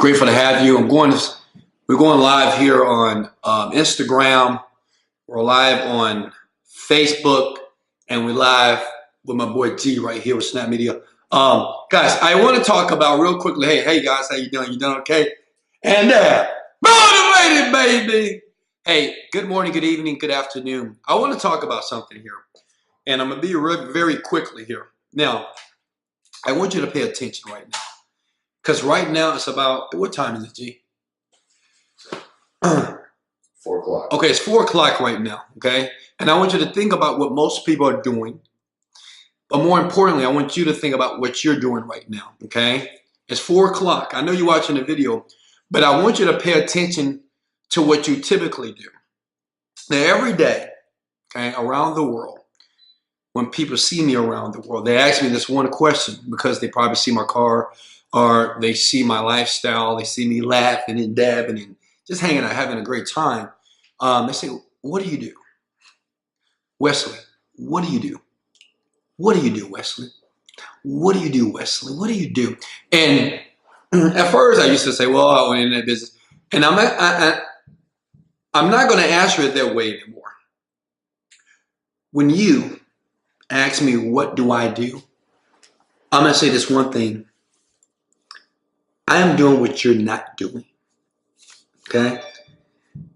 Grateful to have you. We're going live here on Instagram. We're live on Facebook, and we're live with my boy G right here with Snap Media. Guys, I want to talk about real quickly. Hey guys, how you doing? You doing okay? And motivated, baby. Hey, good morning, good evening, good afternoon. I want to talk about something here, and I'm gonna be very quickly here. Now, I want you to pay attention right now. Because right now it's about, what time is it, G? 4 o'clock. Okay, it's 4 o'clock right now, okay? And I want you to think about what most people are doing. But more importantly, I want you to think about what you're doing right now, okay? It's 4 o'clock. I know you're watching the video, but I want you to pay attention to what you typically do. Now, every day, okay, around the world, when people see me around the world, they ask me this one question because they probably see my car, or they see my lifestyle, they see me laughing and dabbing and just hanging out, having a great time. They say, what do you do? Wesley, what do you do? What do you do, Wesley? What do you do, Wesley? What do you do? And at first I used to say, well, I went in that business. And I'm not going to answer it that way anymore. When you ask me, what do I do? I'm going to say this one thing. I am doing what you're not doing, okay?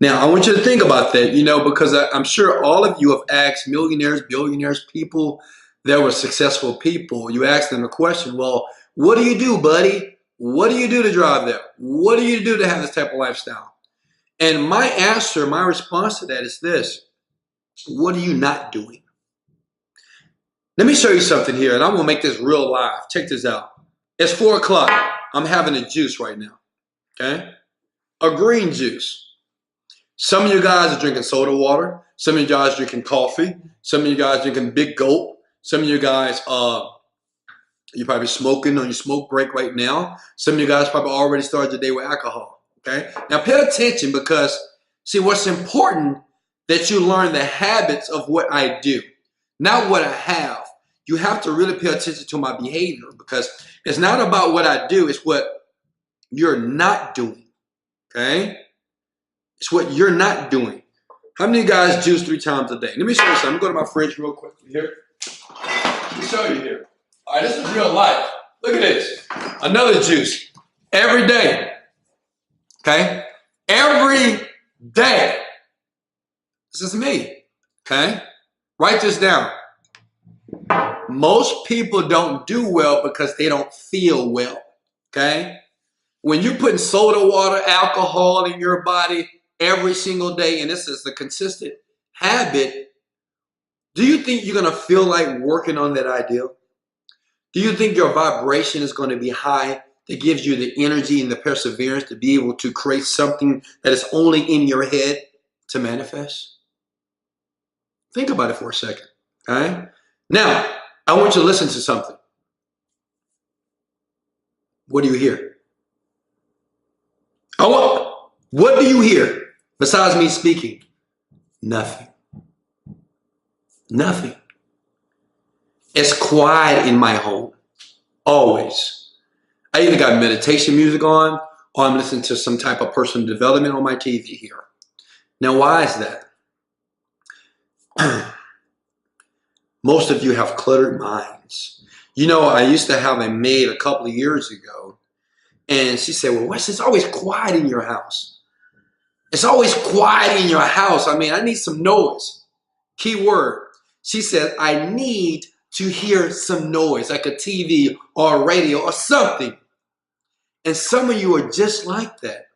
Now, I want you to think about that, because I'm sure all of you have asked millionaires, billionaires, people that were successful people. You ask them a question, well, what do you do, buddy? What do you do to drive there? What do you do to have this type of lifestyle? And my answer, my response to that is this. What are you not doing? Let me show you something here, and I'm going to make this real live. Check this out. It's 4 o'clock. I'm having a juice right now, okay? A green juice. Some of you guys are drinking soda water. Some of you guys are drinking coffee. Some of you guys are drinking Big Gulp. Some of you guys, you're probably smoking on your smoke break right now. Some of you guys probably already started your day with alcohol, okay? Now pay attention because, see, what's important that you learn the habits of what I do, not what I have. You have to really pay attention to my behavior because it's not about what I do, it's what you're not doing, okay? It's what you're not doing. How many of you guys juice 3 times a day? Let me show you something. I'm going to go to my fridge real quickly here. Let me show you here. All right, this is real life. Look at this. Another juice. Every day, okay? Every day. This is me, okay? Write this down. Most people don't do well because they don't feel well, okay? When you're putting soda water, alcohol in your body every single day, and this is a consistent habit, do you think you're going to feel like working on that ideal? Do you think your vibration is going to be high that gives you the energy and the perseverance to be able to create something that is only in your head to manifest? Think about it for a second, okay? Now, I want you to listen to something. What do you hear? What do you hear besides me speaking? Nothing. Nothing. It's quiet in my home. Always. I either got meditation music on or I'm listening to some type of personal development on my TV here. Now, why is that? Most of you have cluttered minds. I used to have a maid a couple of years ago, and she said, well, Wes, it's always quiet in your house. It's always quiet in your house. I need some noise. Key word. She said, I need to hear some noise, like a TV or a radio or something. And some of you are just like that,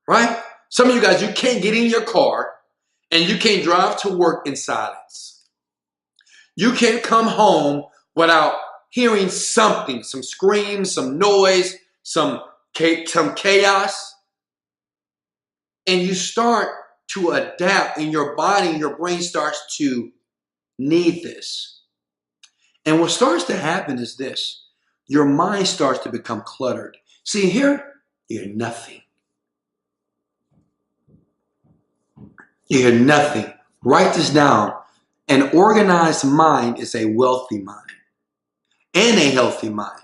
right? Some of you guys, you can't get in your car and you can't drive to work in silence. You can't come home without hearing something, some screams, some noise, some chaos. And you start to adapt, and your body and your brain starts to need this. And what starts to happen is this. Your mind starts to become cluttered. See here, you're nothing. You hear nothing. Write this down. An organized mind is a wealthy mind and a healthy mind.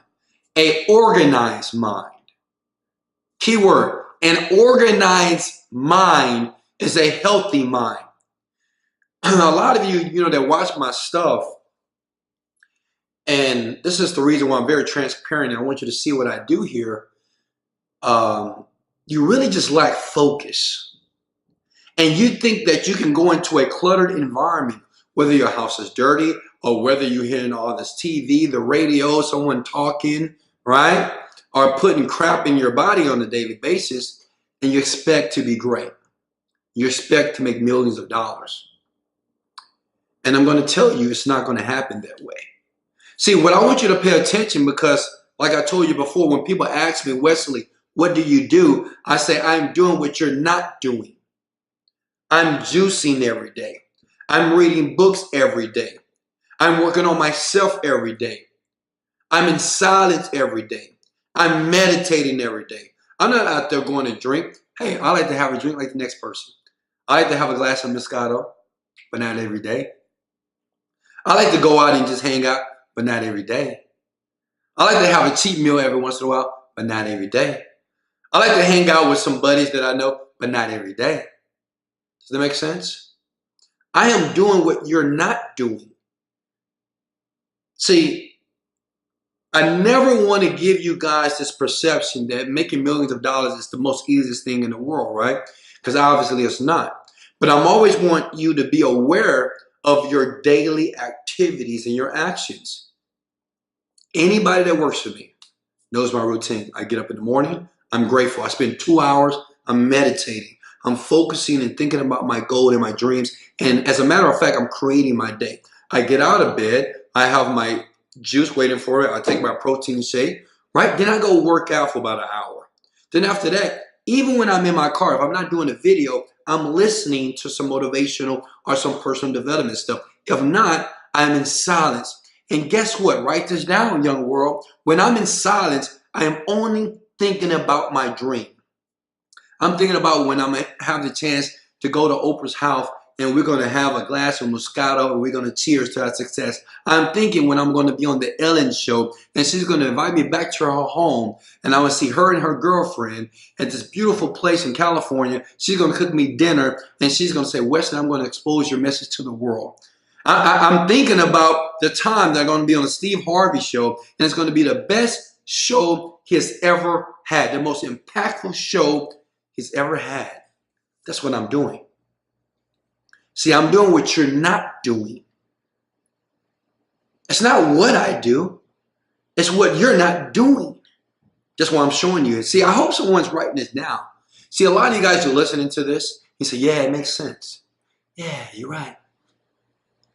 An organized mind Keyword, an organized mind is a healthy mind. A lot of you, that watch my stuff, and this is the reason why I'm very transparent. I want you to see what I do here. You really just lack focus. And you think that you can go into a cluttered environment, whether your house is dirty or whether you're hearing all this TV, the radio, someone talking, right? Or putting crap in your body on a daily basis, and you expect to be great. You expect to make millions of dollars. And I'm going to tell you, it's not going to happen that way. See, what I want you to pay attention, because like I told you before, when people ask me, Wesley, what do you do? I say, I'm doing what you're not doing. I'm juicing every day. I'm reading books every day. I'm working on myself every day. I'm in silence every day. I'm meditating every day. I'm not out there going to drink. Hey, I like to have a drink like the next person. I like to have a glass of Moscato, but not every day. I like to go out and just hang out, but not every day. I like to have a cheap meal every once in a while, but not every day. I like to hang out with some buddies that I know, but not every day. Does that make sense? I am doing what you're not doing. See, I never want to give you guys this perception that making millions of dollars is the most easiest thing in the world, right? Because obviously it's not. But I'm always want you to be aware of your daily activities and your actions. Anybody that works for me knows my routine. I get up in the morning. I'm grateful. I spend 2 hours. I'm meditating. I'm focusing and thinking about my goal and my dreams. And as a matter of fact, I'm creating my day. I get out of bed. I have my juice waiting for it. I take my protein shake, right? Then I go work out for about an hour. Then after that, even when I'm in my car, if I'm not doing a video, I'm listening to some motivational or some personal development stuff. If not, I'm in silence. And guess what? Write this down, young world. When I'm in silence, I am only thinking about my dream. I'm thinking about when I'm going to have the chance to go to Oprah's house and we're going to have a glass of Moscato and we're going to cheers to our success. I'm thinking when I'm going to be on the Ellen show and she's going to invite me back to her home and I'm going to see her and her girlfriend at this beautiful place in California. She's going to cook me dinner and she's going to say, Wesley, I'm going to expose your message to the world. I'm thinking about the time they're going to be on the Steve Harvey show, and it's going to be the best show he has ever had, the most impactful show he's ever had. That's what I'm doing. See, I'm doing what you're not doing. It's not what I do. It's what you're not doing. That's what I'm showing you. See, I hope someone's writing this down. See, a lot of you guys are listening to this. You say, yeah, it makes sense. Yeah, you're right.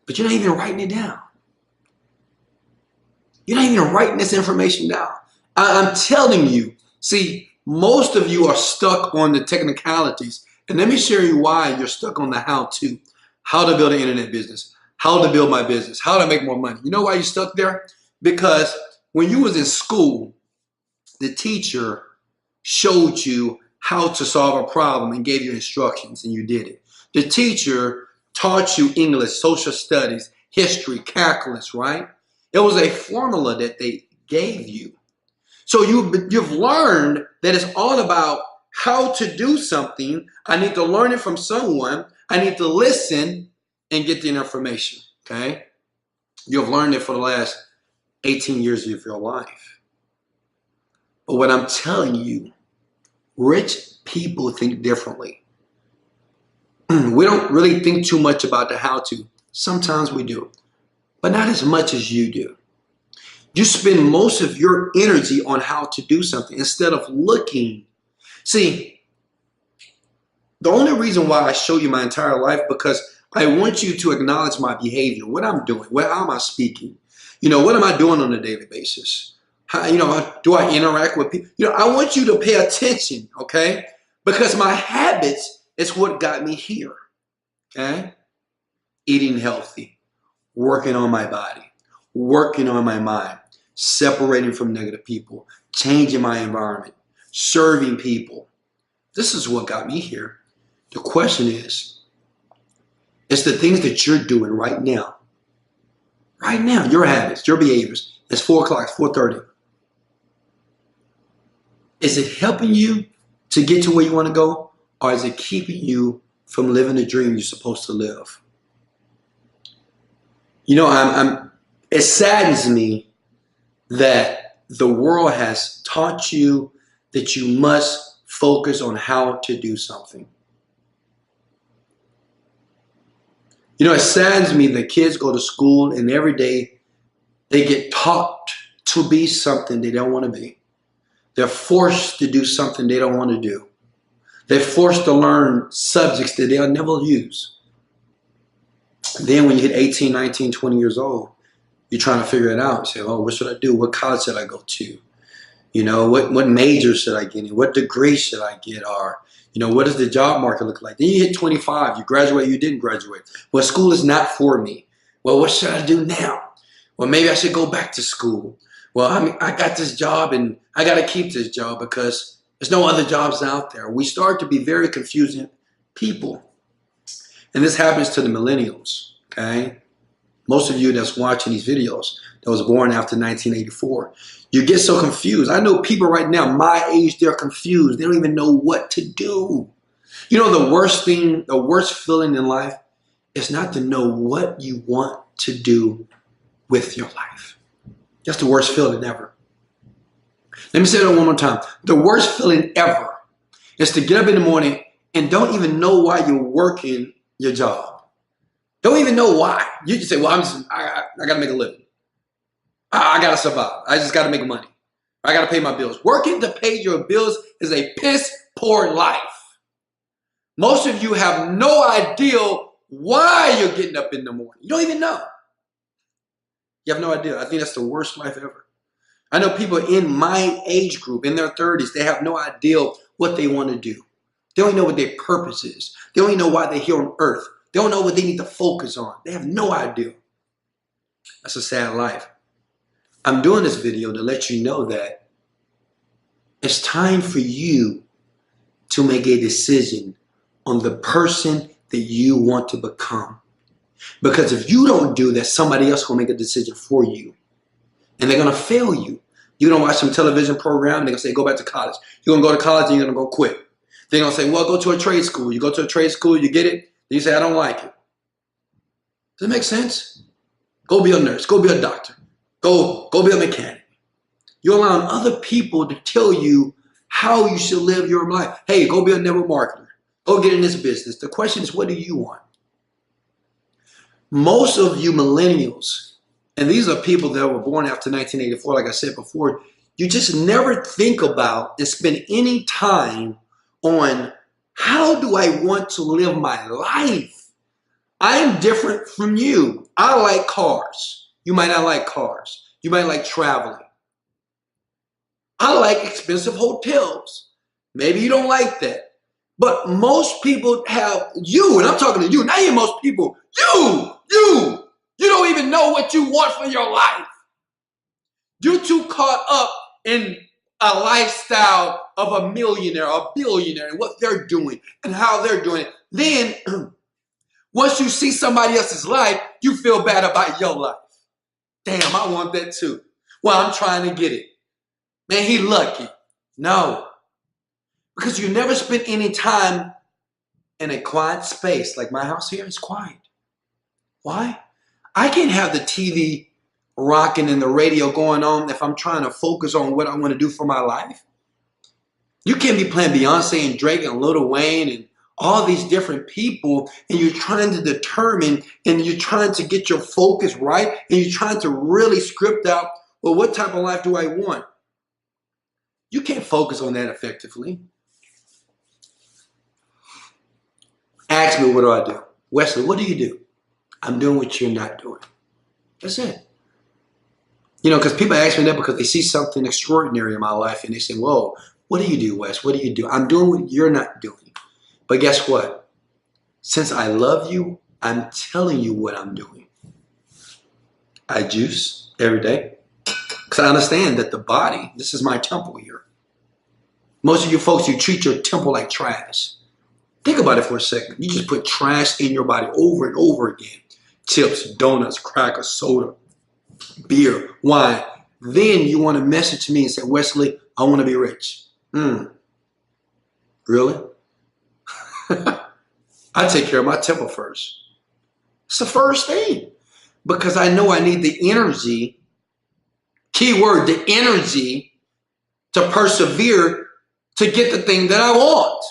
But you're not even writing it down. You're not even writing this information down. I'm telling you, see, most of you are stuck on the technicalities. And let me show you why you're stuck on the how-to. How to build an internet business. How to build my business. How to make more money. You know why you're stuck there? Because when you was in school, the teacher showed you how to solve a problem and gave you instructions and you did it. The teacher taught you English, social studies, history, calculus, right? It was a formula that they gave you. So you've learned that it's all about how to do something. I need to learn it from someone. I need to listen and get the information, okay? You've learned it for the last 18 years of your life. But what I'm telling you, rich people think differently. We don't really think too much about the how-to. Sometimes we do, but not as much as you do. You spend most of your energy on how to do something instead of looking. See, the only reason why I show you my entire life because I want you to acknowledge my behavior, what I'm doing, how am I speaking? What am I doing on a daily basis? How, do I interact with people? I want you to pay attention, okay? Because my habits is what got me here, okay? Eating healthy, working on my body, working on my mind, separating from negative people, changing my environment, serving people. This is what got me here. The question is, it's the things that you're doing right now. Right now, your habits, your behaviors. It's 4 o'clock, it's 4:30. Is it helping you to get to where you want to go? Or is it keeping you from living the dream you're supposed to live? You know, it saddens me that the world has taught you that you must focus on how to do something. You know, it saddens me that kids go to school and every day they get taught to be something they don't want to be. They're forced to do something they don't want to do. They're forced to learn subjects that they'll never use. Then when you hit 18, 19, 20 years old, you're trying to figure it out. You say, oh, what should I do? What college should I go to? You know, what major should I get in? What degree should I get? Or, you know, what does the job market look like? Then you hit 25, you graduate, you didn't graduate. Well, school is not for me. Well, what should I do now? Well, maybe I should go back to school. Well, I got this job and I got to keep this job because there's no other jobs out there. We start to be very confusing people. And this happens to the millennials, okay? Most of you that's watching these videos that was born after 1984, you get so confused. I know people right now, my age, they're confused. They don't even know what to do. You know, the worst thing, the worst feeling in life is not to know what you want to do with your life. That's the worst feeling ever. Let me say that one more time. The worst feeling ever is to get up in the morning and don't even know why you're working your job. Don't even know why. You just say, well, I got to make a living. I got to survive. I just got to make money. I got to pay my bills. Working to pay your bills is a piss poor life. Most of you have no idea why you're getting up in the morning. You don't even know. You have no idea. I think that's the worst life ever. I know people in my age group, in their 30s, they have no idea what they want to do. They don't know what their purpose is. They don't even know why they're here on earth. They don't know what they need to focus on. They have no idea. That's a sad life. I'm doing this video to let you know that it's time for you to make a decision on the person that you want to become. Because if you don't do that, somebody else will make a decision for you. And they're going to fail you. You're going to watch some television program and they're going to say, go back to college. You're going to go to college and you're going to go quit. They're going to say, well, go to a trade school. You go to a trade school, you get it. Then you say, I don't like it. Does it make sense? Go be a nurse. Go be a doctor. Go be a mechanic. You're allowing other people to tell you how you should live your life. Hey, go be a network marketer. Go get in this business. The question is, what do you want? Most of you millennials, and these are people that were born after 1984, like I said before, you just never think about and spend any time on how do I want to live my life? I am different from you. I like cars. You might not like cars. You might like traveling. I like expensive hotels. Maybe you don't like that. But most people have you, and I'm talking to you, not even most people, you don't even know what you want for your life. You're too caught up in a lifestyle of a millionaire, a billionaire, and what they're doing and how they're doing it. Then, once you see somebody else's life, you feel bad about your life. Damn, I want that too. Well, I'm trying to get it. Man, he lucky. No. Because you never spent any time in a quiet space. Like my house here is quiet. Why? I can't have the TV rocking and the radio going on if I'm trying to focus on what I want to do for my life. You can't be playing Beyonce and Drake and Lil Wayne and all these different people, and you're trying to determine and you're trying to get your focus right, and you're trying to really script out, well, what type of life do I want? You can't focus on that effectively. Ask me, what do I do? Wesley, what do you do? I'm doing what you're not doing. That's it. You know, because people ask me that because they see something extraordinary in my life and they say, whoa, what do you do, Wes? What do you do? I'm doing what you're not doing. But guess what? Since I love you, I'm telling you what I'm doing. I juice every day because I understand that the body, this is my temple here. Most of you folks, you treat your temple like trash. Think about it for a second. You just put trash in your body over and over again. Chips, donuts, crackers, soda, beer, wine. Then you want to message me and say, Wesley, I want to be rich. Really? I take care of my temple first. It's the first thing. Because I know I need the energy, keyword, the energy to persevere to get the thing that I want.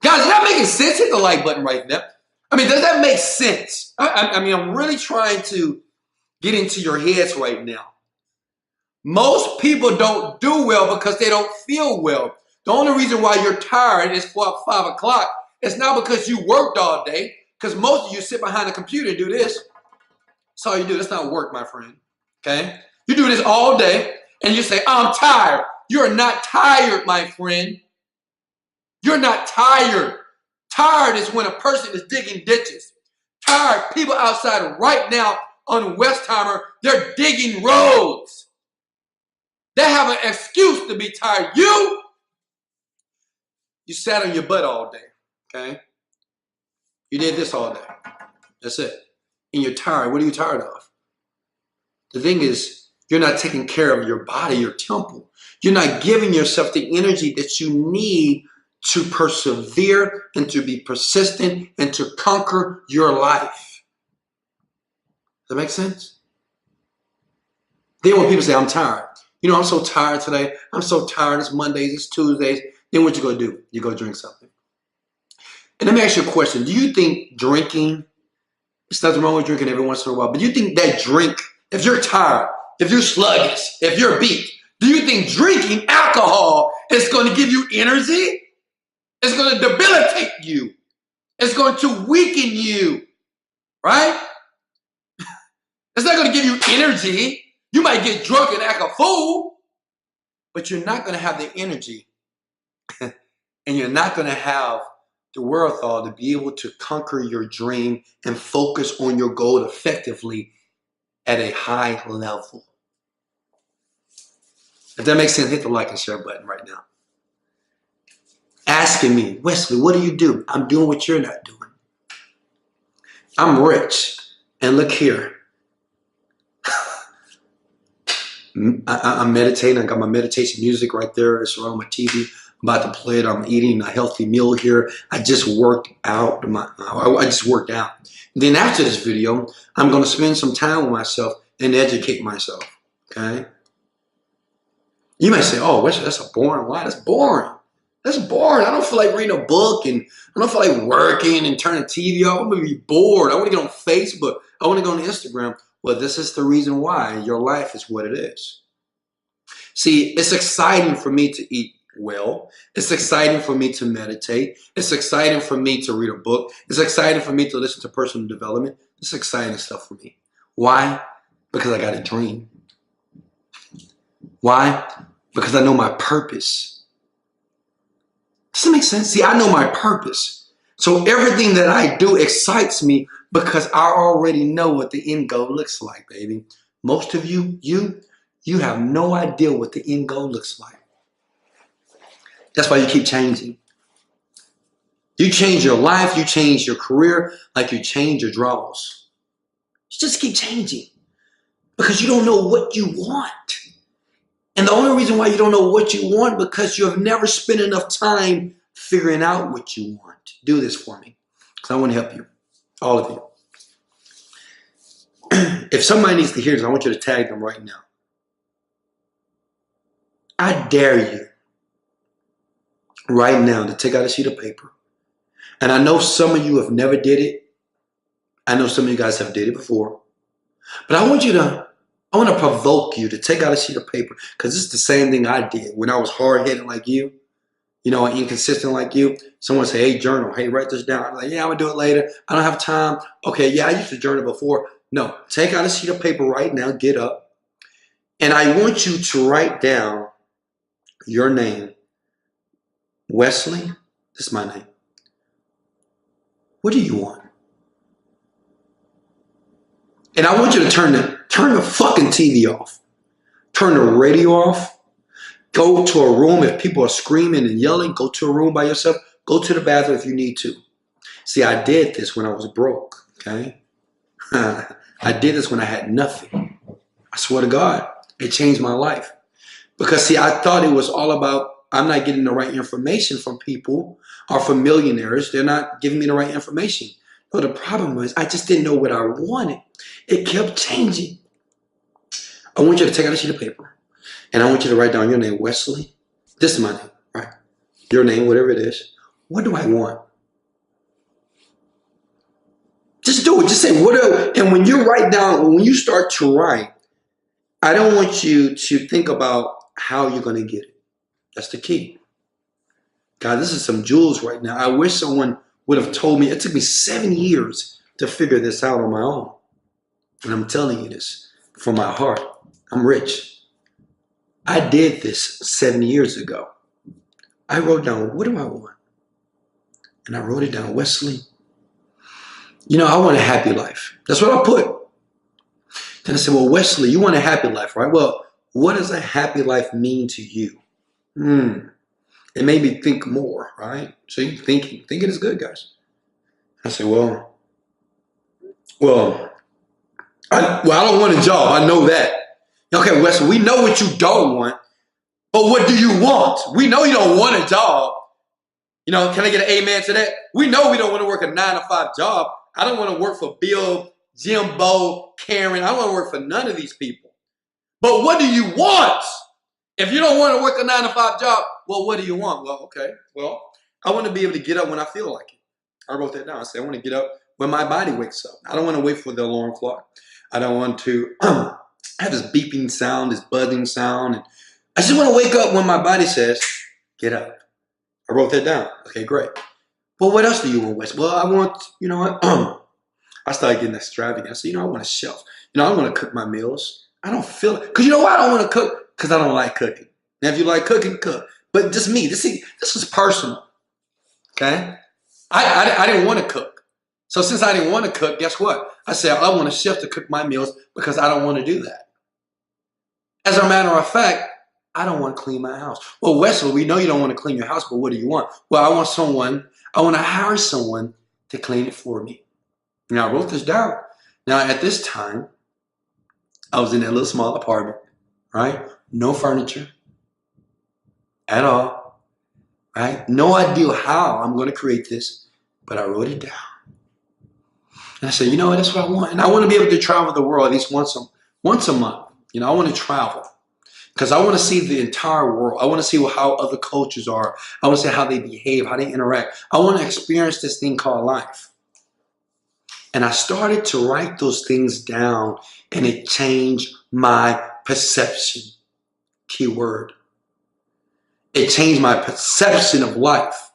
Guys, is that making sense? Hit the like button right now. I mean, does that make sense? I mean, I'm really trying to get into your heads right now. Most people don't do well because they don't feel well. The only reason why you're tired is 5 o'clock. It's not because you worked all day, because most of you sit behind a computer and do this. That's all you do. That's not work, my friend. Okay? You do this all day and you say, I'm tired. You're not tired, my friend. You're not tired. Tired is when a person is digging ditches. Tired. People outside right now on Westheimer, they're digging roads. They have an excuse to be tired. You sat on your butt all day. Okay? You did this all day. That's it. And you're tired. What are you tired of? The thing is, you're not taking care of your body, your temple. You're not giving yourself the energy that you need to persevere and to be persistent and to conquer your life. Does that make sense? Then when people say, I'm tired. You know, I'm so tired today. I'm so tired. It's Mondays, it's Tuesdays. Then what you go do? You go drink something. And let me ask you a question. Do you think drinking, there's nothing wrong with drinking every once in a while, but do you think that drink, if you're tired, if you're sluggish, if you're beat, do you think drinking alcohol is going to give you energy? It's going to debilitate you. It's going to weaken you, right? It's not going to give you energy. You might get drunk and act a fool, but you're not going to have the energy and you're not going to have the wherewithal to be able to conquer your dream and focus on your goal effectively at a high level. If that makes sense, hit the like and share button right now. Asking me, Wesley, what do you do? I'm doing what you're not doing. I'm rich. And look here. I'm meditating. I got my meditation music right there. It's around my TV. I'm about to play it. I'm eating a healthy meal here. I just worked out. I just worked out. Then after this video, I'm going to spend some time with myself and educate myself. Okay? You might say, oh, Wesley, that's a boring life. That's boring. That's boring. I don't feel like reading a book and I don't feel like working and turning TV off. I'm going to be bored. I want to get on Facebook. I want to go on Instagram. Well, this is the reason why your life is what it is. See, it's exciting for me to eat well. It's exciting for me to meditate. It's exciting for me to read a book. It's exciting for me to listen to personal development. It's exciting stuff for me. Why? Because I got a dream. Why? Because I know my purpose. Does that make sense? See, I know my purpose. So everything that I do excites me because I already know what the end goal looks like, baby. Most of you have no idea what the end goal looks like. That's why you keep changing. You change your life, you change your career, like you change your draws. You just keep changing because you don't know what you want. And the only reason why you don't know what you want because you have never spent enough time figuring out what you want. Do this for me because I want to help you, all of you. If somebody needs to hear this, I want you to tag them right now. I dare you right now to take out a sheet of paper. And I know some of you have never did it. I know some of you guys have did it before. But I want to provoke you to take out a sheet of paper because it's the same thing I did when I was hard-headed like you, and inconsistent like you. Someone say, hey, journal. Hey, write this down. I'm like, yeah, I'm going to do it later. I don't have time. Okay, yeah, I used to journal before. No, take out a sheet of paper right now. Get up. And I want you to write down your name. Wesley, this is my name. What do you want? And I want you to turn the fucking TV off. Turn the radio off. Go to a room. If people are screaming and yelling, go to a room by yourself. Go to the bathroom if you need to. See, I did this when I was broke, okay? I did this when I had nothing. I swear to God, it changed my life. Because, see, I thought it was all about I'm not getting the right information from people or from millionaires. They're not giving me the right information. No, the problem was I just didn't know what I wanted. It kept changing. I want you to take out a sheet of paper and I want you to write down your name, Wesley. This is my name, right? Your name, whatever it is. What do I want? Just do it. Just say, what do, and when you write down, when you start to write, I don't want you to think about how you're going to get it. That's the key. God, this is some jewels right now. I wish someone would have told me. It took me 7 years to figure this out on my own. And I'm telling you this from my heart. I'm rich. I did this 7 years ago. I wrote down, what do I want? And I wrote it down, Wesley. You know, I want a happy life. That's what I put. Then I said, well, Wesley, you want a happy life, right? Well, what does a happy life mean to you? It made me think more, right? So you thinking is good, guys. I said, well, I don't want a job. I know that. Okay, Wesley, we know what you don't want, but what do you want? We know you don't want a job. You know, can I get an amen to that? We know we don't want to work a 9-to-5 job. I don't want to work for Bill, Jimbo, Karen. I don't want to work for none of these people. But what do you want? If you don't want to work a 9-to-5 job, well, what do you want? Well, okay. Well, I want to be able to get up when I feel like it. I wrote that down. I said, I want to get up when my body wakes up. I don't want to wait for the alarm clock. I don't want to have this beeping sound, this buzzing sound. And I just want to wake up when my body says, get up. I wrote that down. Okay, great. Well, what else do you want, Wes? Well, I want, you know what? I started getting extravagant. I said, you know, I want a shelf. You know, I want to cook my meals. I don't feel it. Because you know why I don't want to cook? Because I don't like cooking. Now, if you like cooking, cook. But just me. This is personal. Okay? I didn't want to cook. So since I didn't want to cook, guess what? I said, I want a chef to cook my meals because I don't want to do that. As a matter of fact, I don't want to clean my house. Well, Wesley, we know you don't want to clean your house, but what do you want? Well, I want to hire someone to clean it for me. Now, I wrote this down. Now, at this time, I was in that little small apartment, right? No furniture at all, right? No idea how I'm going to create this, but I wrote it down. And I said, you know what? That's what I want. And I want to be able to travel the world at least once a month. You know, I want to travel. Because I want to see the entire world. I want to see how other cultures are. I want to see how they behave, how they interact. I want to experience this thing called life. And I started to write those things down, and it changed my perception. Key word. It changed my perception of life.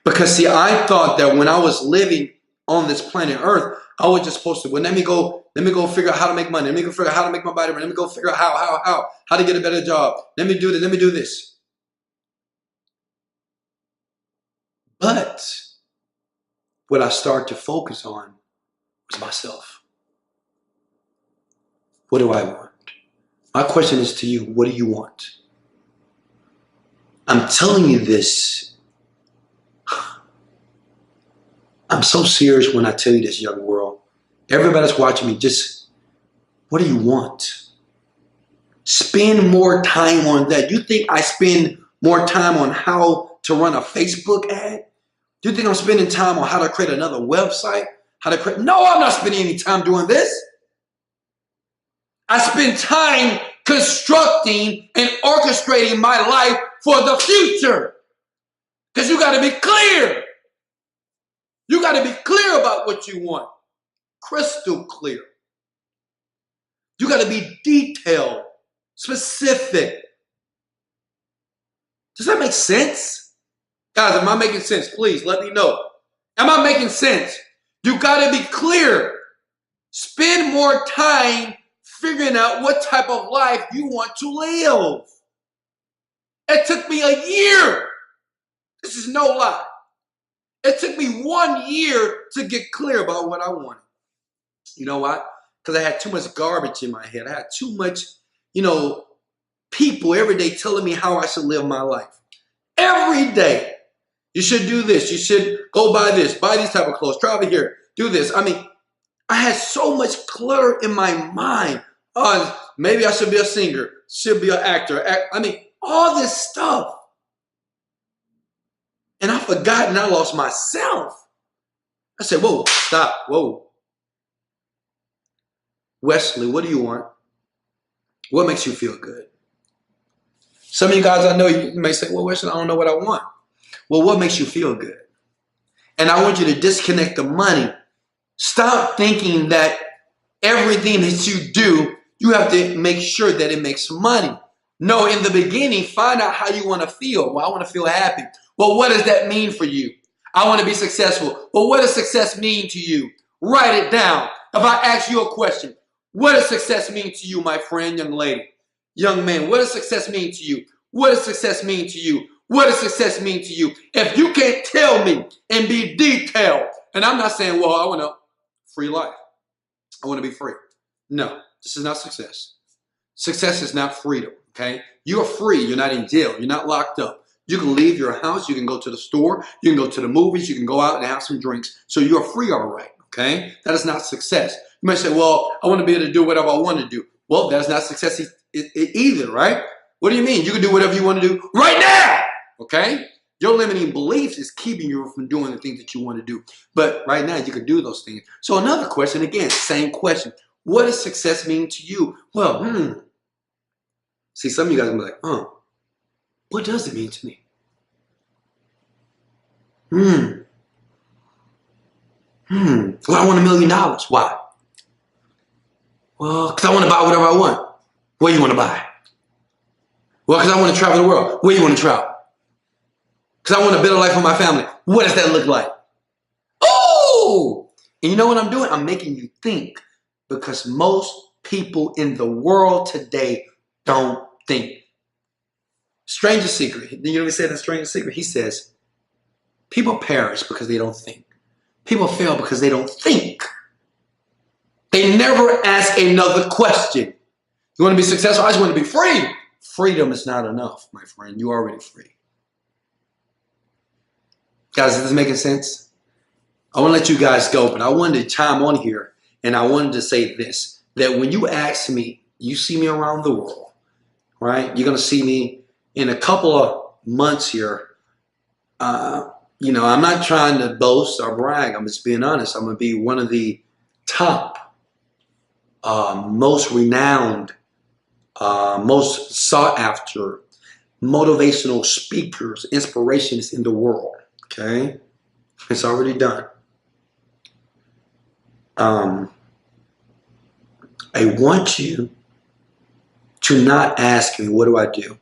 Because, see, I thought that when I was living on this planet Earth, I was just supposed to, well, let me go figure out how to make money. Let me go figure out how to make my body better. Let me go figure out how to get a better job. Let me do this. Let me do this. But what I start to focus on was myself. What do I want? My question is to you, what do you want? I'm telling you this. I'm so serious when I tell you this, young world. Everybody that's watching me, just, what do you want? Spend more time on that. You think I spend more time on how to run a Facebook ad? Do you think I'm spending time on how to create another website? No, I'm not spending any time doing this. I spend time constructing and orchestrating my life for the future. Because you got to be clear. You got to be clear about what you want. Crystal clear. You got to be detailed, specific. Does that make sense? Guys, am I making sense? Please let me know. Am I making sense? You got to be clear. Spend more time figuring out what type of life you want to live. It took me a year. This is no lie. It took me 1 year to get clear about what I wanted. You know why? Because I had too much garbage in my head. I had too much, people every day telling me how I should live my life. Every day. You should do this. You should go buy this. Buy these type of clothes. Travel here. Do this. I mean, I had so much clutter in my mind. Maybe I should be a singer. Should be an actor. all this stuff. And I forgot and I lost myself. I said, whoa, stop, whoa. Wesley, what do you want? What makes you feel good? Some of you guys I know, you may say, well, Wesley, I don't know what I want. Well, what makes you feel good? And I want you to disconnect the money. Stop thinking that everything that you do, you have to make sure that it makes money. No, in the beginning, find out how you want to feel. Well, I want to feel happy. Well, what does that mean for you? I want to be successful. Well, what does success mean to you? Write it down. If I ask you a question, what does success mean to you, my friend, young lady? Young man, what does success mean to you? What does success mean to you? What does success mean to you? If you can't tell me and be detailed, and I'm not saying, well, I want a free life. I want to be free. No, this is not success. Success is not freedom, okay? You're free. You're not in jail. You're not locked up. You can leave your house. You can go to the store. You can go to the movies. You can go out and have some drinks. So you're free, all right, okay? That is not success. You might say, well, I want to be able to do whatever I want to do. Well, that's not success either, right? What do you mean? You can do whatever you want to do right now, okay? Your limiting beliefs is keeping you from doing the things that you want to do. But right now, you can do those things. So another question, again, same question. What does success mean to you? Well, See, some of you guys will be like, what does it mean to me? Well, I want $1 million. Why? Well, because I want to buy whatever I want. What do you want to buy? Well, because I want to travel the world. Where do you want to travel? Because I want a better life for my family. What does that look like? Oh! And you know what I'm doing? I'm making you think, because most people in the world today don't think. Strangest secret. You know what he said in Strangest Secret? He says, people perish because they don't think. People fail because they don't think. They never ask another question. You want to be successful? I just want to be free. Freedom is not enough, my friend. You're already free. Guys, is this making sense? I want to let you guys go, but I wanted to chime on here, and I wanted to say this, that when you ask me, you see me around the world, right? You're going to see me in a couple of months here. You know, I'm not trying to boast or brag. I'm just being honest. I'm going to be one of the top, most renowned, most sought after motivational speakers, inspirationists in the world. Okay? It's already done. I want you to not ask me, what do I do?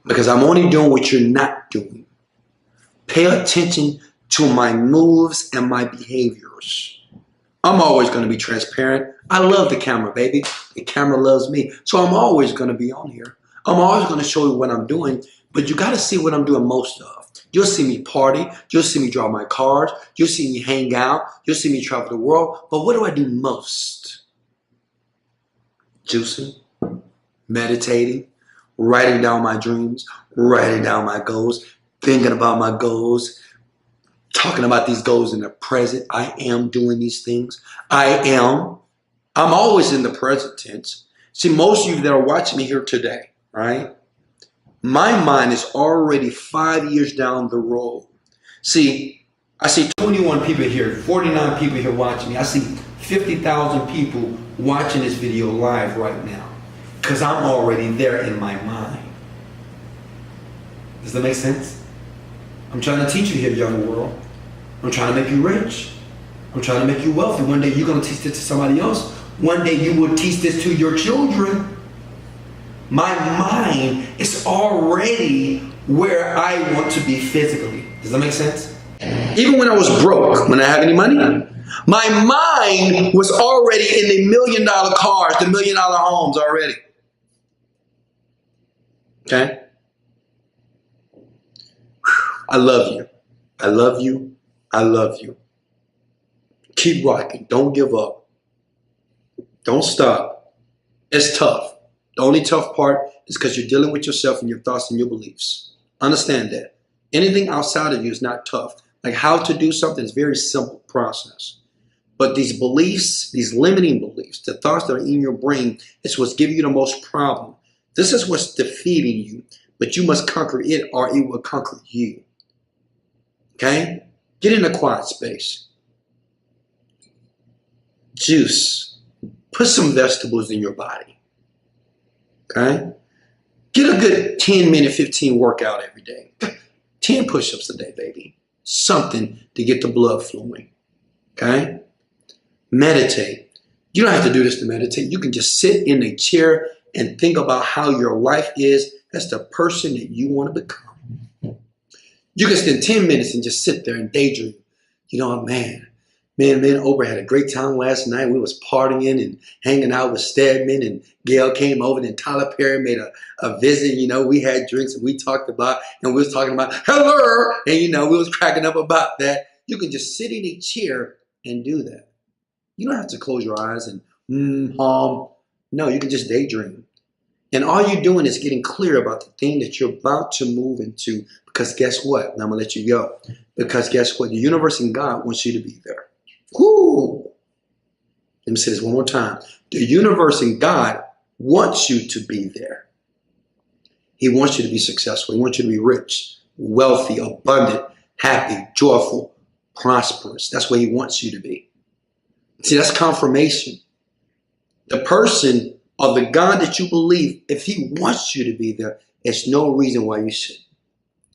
Because I'm only doing what you're not doing. Pay attention to my moves and my behaviors. I'm always going to be transparent. I love the camera, baby. The camera loves me. So I'm always going to be on here. I'm always going to show you what I'm doing, but you got to see what I'm doing most of. You'll see me party. You'll see me drive my cars. You'll see me hang out. You'll see me travel the world. But what do I do most? Juicing, meditating, writing down my dreams, writing down my goals, thinking about my goals, talking about these goals in the present. I am doing these things. I'm always in the present tense. See, most of you that are watching me here today, right? My mind is already 5 years down the road. See, I see 21 people here, 49 people here watching me. I see 50,000 people watching this video live right now, because I'm already there in my mind. Does that make sense? I'm trying to teach you here, young world. I'm trying to make you rich. I'm trying to make you wealthy. One day you're going to teach this to somebody else. One day you will teach this to your children. My mind is already where I want to be physically. Does that make sense? Even when I was broke, when I didn't have any money, my mind was already in the $1 million cars, the $1 million homes already. Okay? I love you. I love you. I love you. Keep rocking. Don't give up. Don't stop. It's tough. The only tough part is because you're dealing with yourself and your thoughts and your beliefs. Understand that. Anything outside of you is not tough. Like how to do something is a very simple process. But these beliefs, these limiting beliefs, the thoughts that are in your brain, is what's giving you the most problem. This is what's defeating you, but you must conquer it or it will conquer you. Okay? Get in a quiet space. Juice. Put some vegetables in your body. Okay? Get a good 10-minute, 15 workout every day. 10 push-ups a day, baby. Something to get the blood flowing. Okay? Meditate. You don't have to do this to meditate. You can just sit in a chair and think about how your life is as the person that you want to become. You can spend 10 minutes and just sit there and daydream. You know, man, Oprah had a great time last night. We was partying and hanging out with Stedman, and Gail came over, and Tyler Perry made a visit. You know, we had drinks and we talked about, and we was talking about hello, and you know, we was cracking up about that. You can just sit in a chair and do that. You don't have to close your eyes and no, you can just daydream. And all you're doing is getting clear about the thing that you're about to move into. Because guess what? Now I'm going to let you go. Because guess what? The universe and God wants you to be there. Whoo! Let me say this one more time. The universe and God wants you to be there. He wants you to be successful. He wants you to be rich, wealthy, abundant, happy, joyful, prosperous. That's where he wants you to be. See, that's confirmation. The person or the God that you believe, if he wants you to be there, there's no reason why you shouldn't.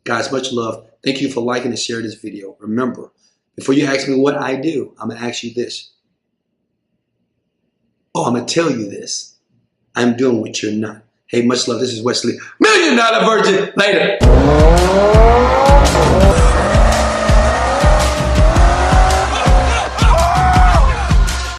Guys, much love. Thank you for liking and sharing this video. Remember, before you ask me what I do, I'm going to ask you this. Oh, I'm going to tell you this. I'm doing what you're not. Hey, much love. This is Wesley, $1 Million Virgin. Later.